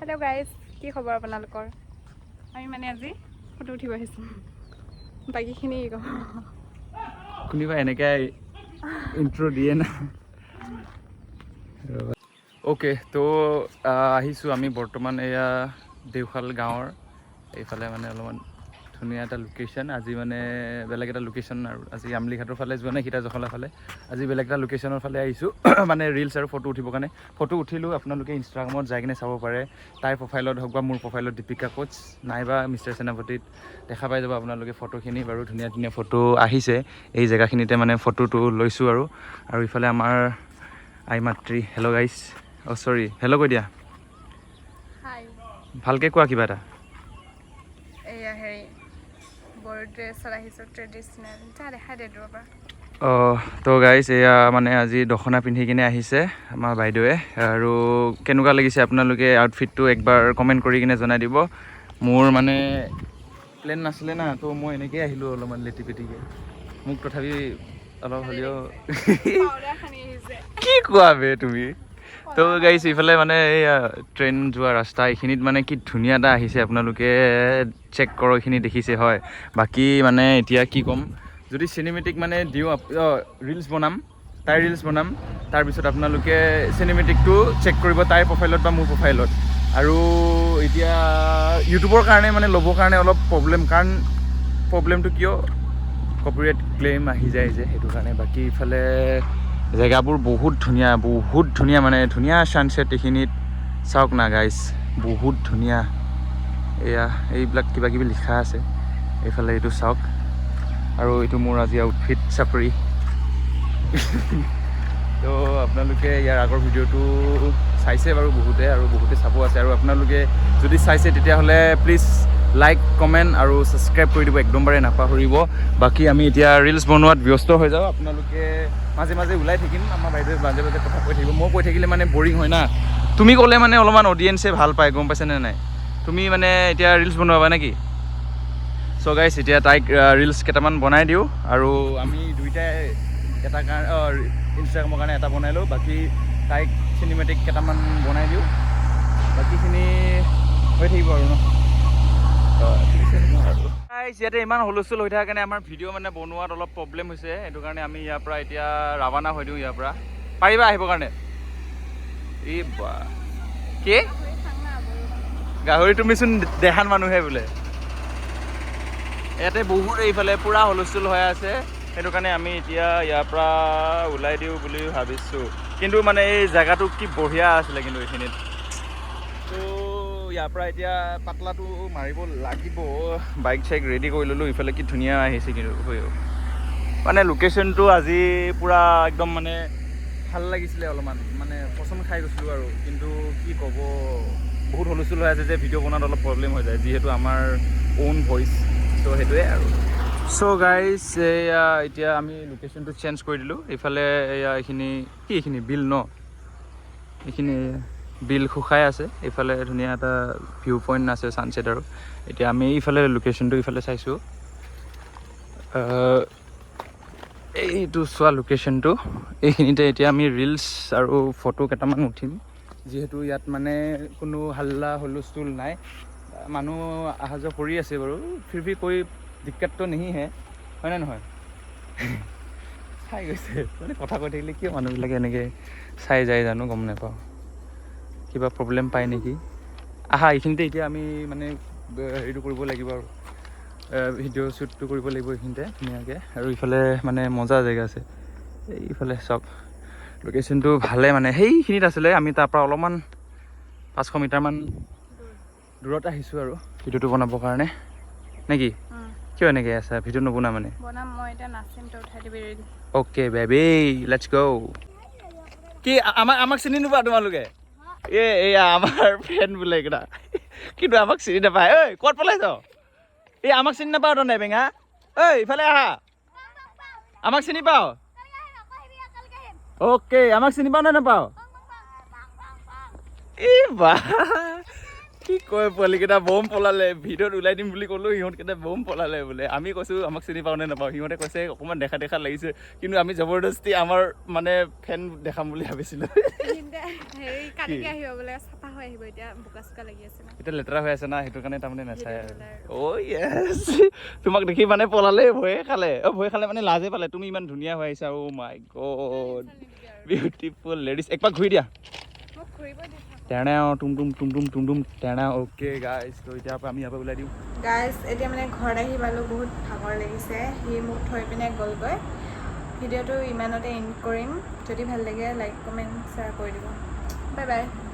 Hello' guys, কি খবৰ আপোনালোকৰ? আমি মানে আজি ফটো উঠিব আহিছোঁ। বাকীখিনি কি ক'ম? কোনোবা এনেকৈ ইণ্ট্ৰ' দিয়ে না। অ'কে, তো আহিছোঁ আমি বৰ্তমান এয়া দেওশাল গাঁৱৰ এইফালে মানে অলপমান ধুনীয়া এটা লোকেশ্যন। আজি মানে বেলেগ এটা লোকেশ্যন আৰু আজি আমলিঘাটৰ ফালে যোৱা নাই, সীতা জখলাৰ ফালে। আজি বেলেগ এটা লোকেশ্যনৰ ফালে আহিছোঁ মানে ৰিলচ আৰু ফটো উঠিবৰ কাৰণে। ফটো উঠিলোঁ, আপোনালোকে ইনষ্টাগ্ৰামত যাই কিনে চাব পাৰে। তাইৰ প্ৰফাইলত হওক বা মোৰ প্ৰফাইলত দীপিকা কোচ নাইবা মিষ্টাৰ সেনাপতিত দেখা পাই যাব আপোনালোকে ফটোখিনি। বাৰু ধুনীয়া ধুনীয়া ফটো আহিছে এই জেগাখিনিতে, মানে ফটোটো লৈছোঁ আৰু ইফালে আমাৰ আই মাতৃ। হেল্ল' গাইছ, অ' চৰি, হেল্ল' কৈ দিয়া। হাই। ভালকৈ কোৱা কিবা এটা। এয়া হেৰি বৰ ড্ৰেছত আহিছোঁ, ট্ৰেডিচনেল। যা দেখাই দে দূৰৰ পৰা। তো গাইজ, এয়া মানে আজি দখনা পিন্ধি কিনে আহিছে আমাৰ বাইদেৱে। আৰু কেনেকুৱা লাগিছে আপোনালোকে আউটফিটটো একবাৰ কমেণ্ট কৰি কিনে জনাই দিব। মোৰ মানে প্লেন নাছিলে না, তো মই এনেকৈয়ে আহিলোঁ অলপমান লেটি পেটিকৈ। মোক তথাপি অলপ হ'লেও পাউডাৰ সানি আহিছে। কি কোৱা বে তুমি? তো গাইজ, এইফালে মানে এই ট্ৰেইন যোৱা ৰাস্তা এইখিনিত মানে কি ধুনীয়া এটা আহিছে, আপোনালোকে চেক কৰক। এইখিনি দেখিছে হয়। বাকী মানে এতিয়া কি ক'ম, যদি চিনেমেটিক মানে দিওঁ ৰিলচ বনাম, তাইৰ ৰিলচ বনাম, তাৰপিছত আপোনালোকে চিনেমেটিকটো চেক কৰিব তাইৰ প্ৰফাইলত বা মোৰ প্ৰফাইলত। আৰু এতিয়া ইউটিউবৰ কাৰণে মানে ল'বৰ কাৰণে অলপ প্ৰব্লেম, কাৰণ প্ৰব্লেমটো কিয়, কপিৰাইট ক্লেইম আহি যায় যে, সেইটো কাৰণে। বাকী ইফালে জেগাবোৰ বহুত ধুনীয়া মানে ধুনীয়া ছানছেট এইখিনিত। চাওক না গাইজ, বহুত ধুনীয়া। এয়া এইবিলাক কিবা কিবি লিখা আছে এইফালে, এইটো চাওক। আৰু এইটো মোৰ আজি আউটফিট চাপৰি। তো আপোনালোকে ইয়াৰ আগৰ ভিডিঅ'টো চাইছে বাৰু বহুতে, আৰু বহুতে চাব আছে। আৰু আপোনালোকে যদি চাইছে তেতিয়াহ'লে প্লিজ লাইক, কমেণ্ট আৰু ছাবস্ক্ৰাইব কৰি দিব, একদমবাৰে নাপাহৰিব। বাকী আমি এতিয়া ৰিলচ বনোৱাত ব্যস্ত হৈ যাওঁ। আপোনালোকে মাজে মাজে ওলাই থাকিম, আমাৰ বাইদেৱে মাজে মাজে কথা কৈ থাকিব। মই কৈ থাকিলে মানে বৰিং হয় না। তুমি ক'লে মানে অলপমান অডিয়েঞ্চে ভাল পায়, গম পাইছেনে নাই? তুমি মানে এতিয়া ৰিলচ বনোৱা নেকি? চ' গাইছ, এতিয়া তাইক ৰিলচ কেইটামান বনাই দিওঁ, আৰু আমি দুইটাই এটা ইনষ্টাগ্ৰামৰ কাৰণে এটা বনাই লওঁ। বাকী তাইক চিনেমেটিক কেইটামান বনাই দিওঁ, বাকীখিনি হৈ থাকিব আৰু ন। ইয়াতে ইমান হুলস্থুল হৈ থকাৰ কাৰণে আমাৰ ভিডিঅ' মানে বনোৱাত অলপ প্ৰব্লেম হৈছে। সেইটো কাৰণে আমি ইয়াৰ পৰা এতিয়া ৰাওনা হৈ দিওঁ। ইয়াৰ পৰা পাৰিবা আহিবৰ কাৰণে? এই বা কি গাহৰি? তুমিচোন দেহান মানুহে বোলে। ইয়াতে বহুত এইফালে পূৰা হুলস্থুল হৈ আছে, সেইটো কাৰণে আমি এতিয়া ইয়াৰ পৰা ওলাই দিওঁ বুলি ভাবিছোঁ। কিন্তু মানে এই জেগাটো কি বঢ়িয়া আছিলে কিন্তু এইখিনিত। তো ইয়াৰ পৰা এতিয়া পাতলাটো মাৰিব লাগিব। বাইক চাইক ৰেডি কৰি ল'লোঁ। ইফালে কি ধুনীয়া আহিছে কিন্তু মানে লোকেশ্যনটো আজি পূৰা একদম মানে ভাল লাগিছিলে, অলপমান মানে পচন্দ খাই গৈছিলোঁ আৰু। কিন্তু কি ক'ব, বহুত হুলস্থুল হৈ আছে যে, ভিডিঅ' বনোৱাত অলপ প্ৰব্লেম হৈ যায়, যিহেতু আমাৰ ওন ভইচ। চ' সেইটোৱে আৰু। চ' গাইজ, এয়া এতিয়া আমি লোকেশ্যনটো চেঞ্জ কৰি দিলোঁ। এইফালে এয়া এইখিনি বিল ন, এইখিনি বিল শুকাই আছে। এইফালে ধুনীয়া এটা ভিউ পইণ্ট আছে, ছানছেট। আৰু এতিয়া আমি এইফালে লোকেশ্যনটো ইফালে চাইছোঁ। এইটো চোৱা লোকেশ্যনটো, এইখিনিতে এতিয়া আমি ৰিলচ আৰু ফটো কেইটামান উঠিম, যিহেতু ইয়াত মানে কোনো হাল্লা হুলস্থুল নাই। মানুহ অহা যোৱা কৰি আছে বাৰু, ফিৰ ভি কোই দিক্কত নেহি হে, হয়নে নহয়? চাই গৈছে মানে, কথা কৈ থাকিলে কিয় মানুহবিলাকে এনেকৈ চাই যায় জানো, গম নাপাওঁ। কিবা প্ৰব্লেম পায় নেকি? আহা, এইখিনিতে এতিয়া আমি মানে হেৰিটো কৰিব লাগিব আৰু ভিডিঅ' শ্বুটটো কৰিব লাগিব এইখিনিতে ধুনীয়াকৈ। আৰু ইফালে মানে মজা জেগা আছে, এইফালে চাওক। লোকেশ্যনটো ভালে মানে সেইখিনিত আছিলে। আমি তাৰপৰা অলপমান 500 মিটাৰমান দূৰত আহিছোঁ আৰু ভিডিঅ'টো বনাবৰ কাৰণে, নেকি? কিয় এনেকৈ আছা? ভিডিঅ' নবনা মানে? বনাম, মই এতিয়া নাচিম, তই উঠাই দিবি ৰিল। অ'কে বেবী, লেটছ গ'। কি আমাক চিনি নোপোৱা তোমালোকে? এয়া আমাৰ ফ্ৰেণ্ড বোলে এইকেইটা, কিন্তু আমাক চিনি নাপায়। ঐ ক'ত পলাইছ? এই আমাক চিনি নাপাওঁ তহঁতে বেঙা? ঐ ইফালে আহা, আমাক চিনি পাওঁ? অ'কে, আমাক চিনি পাওঁ নে নাপাওঁ? এই বা কি কয় পোৱালিকেইটা বম পলালে ভিডিঅ'ত ওলাই দিম বুলি ক'লো সিহঁতকেইটা বম পলালে বোলে আমি কৈছোঁ আমাক চিনি পাওঁ নে নাপাওঁ সিহঁতে কৈছে অকণমান দেখা দেখা লাগিছে কিন্তু আমি জবৰদস্তি আমাৰ মানে ফেন দেখাম বুলি ভাবিছিলোঁ হেৰি কালিকে আহিব বোলে চাফা হৈ আহিব এতিয়া বোকা চোকা লাগি আছে ন এতিয়া লেতেৰা হৈ আছে না সেইটো কাৰণে তাৰমানে নাচায় অ' য়েছ তোমাক দেখি মানে পলালে ভয়ে খালে ভয় খালে মানে লাজে পালে তুমি ইমান ধুনীয়া হৈ আহিছা অ' মাই গড বিউটিফুল লেডিজ একপাক ঘূৰি দিয়া মোক ঘূৰিব দি টেণাও টুম টুম টেণাও অ'কে গাইজ তো এতিয়াৰ পৰা আমি ইয়াৰ পৰা ওলাই দিওঁ গাইজ এতিয়া মানে ঘৰত আহি পালোঁ বহুত ভাগৰ লাগিছে সি মোক থৈ পিনে গ'লগৈ ভিডিঅ'টো ইমানতে এণ্ড কৰিম যদি ভাল লাগে লাইক কমেণ্ট শ্বেয়াৰ কৰি দিব বাই বাই